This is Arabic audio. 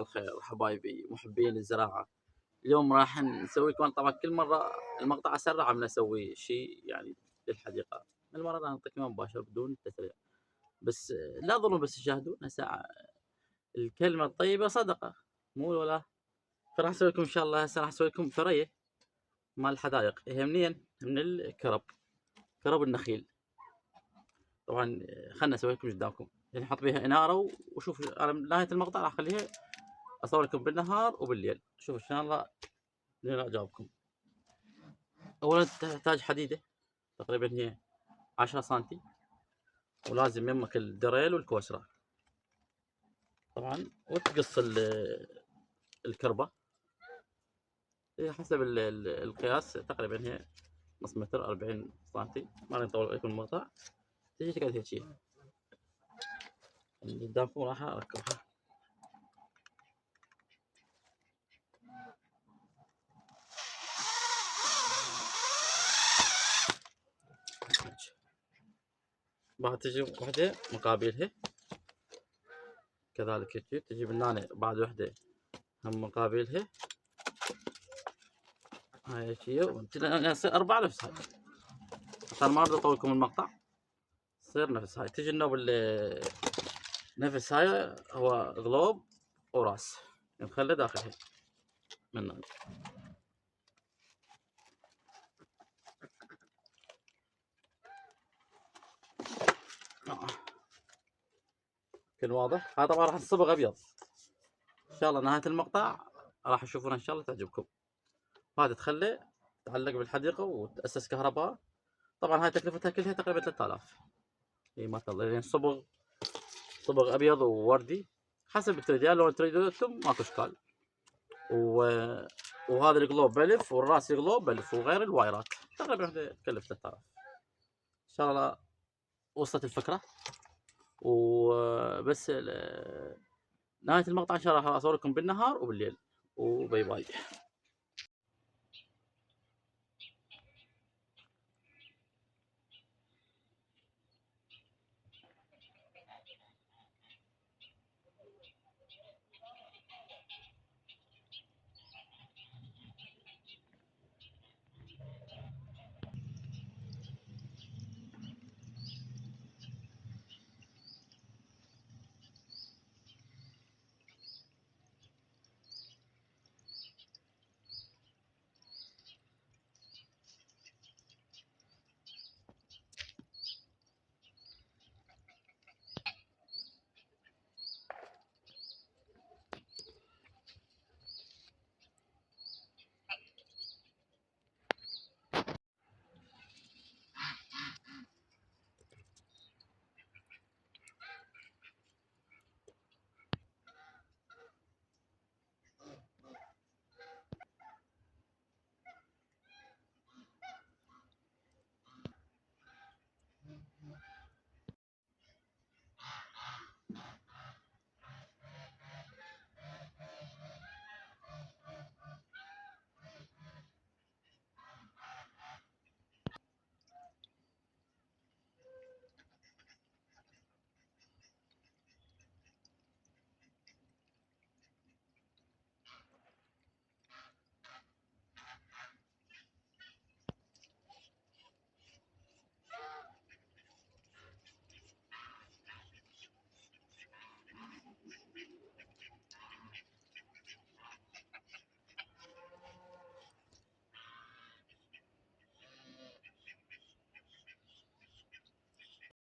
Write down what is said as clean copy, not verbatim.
الخير حبايبي محبين الزراعة. اليوم راح نسوي لكم طبعًا كل مرة المقطع أسرع من أسوي شيء يعني للحديقة، المرة راح نعطيكم إياه مباشر بدون تسريع، بس لا تظنوا بس تشاهدون هسه الكلمة الطيبة صدقة مو ولا. فراح أسوي لكم إن شاء الله هسه راح أسوي لكم ثريا مال الحدايق، هي منين؟ من الكرب، كرب النخيل. طبعًا خلنا أسويها لكم قدامكم، يعني نحط بيها إنارة وشوف أنا من نهاية المقطع راح أخليها أصور لكم بالنهار وبالليل، شوفوا إن شاء الله لين أجاوبكم. أولًا تحتاج حديدة تقريبًا هي 10 سنتي، ولازم يمك الدريل والكوسرة طبعًا، وتقص الكربة هي حسب القياس تقريبًا هي نص متر 40 سنتي، ما راح نطول عليكم المقطع، تجي تقعد هيجي اللي قدامكم راح أركبها. بعد تجي وحدة مقابلها كذلك هيجي، تجي من هنا بعد وحدة هم مقابلها هاي هي، يصير 4 نفس هاي، عشان ما أريد أطول المقطع تصير نفس هاي، تجي النوب نفس هاي هو غلوب وراس نخلي داخلها من هنا. كل واضح؟ هذا طبعا راح نصبغ أبيض إن شاء الله نهاية المقطع راح تشوفونها إن شاء الله تعجبكم. هذه تخلي تعلق بالحديقة وتأسس كهرباء، طبعا هاي تكلفتها كلها تقريبا 3000. اي ما شاء الله يعني صبغ ابيض ووردي حسب التريد، يا لون تريدون انتم ماكو اشكال. وهذا القلوب بألف والراس قلوب بألف وغير الوايرات تقريبا تكلف 3000. ان شاء الله وصلت الفكرة. وبس نهاية المقطع ان شاء الله راح اصوركم بالنهار وبالليل وباي باي.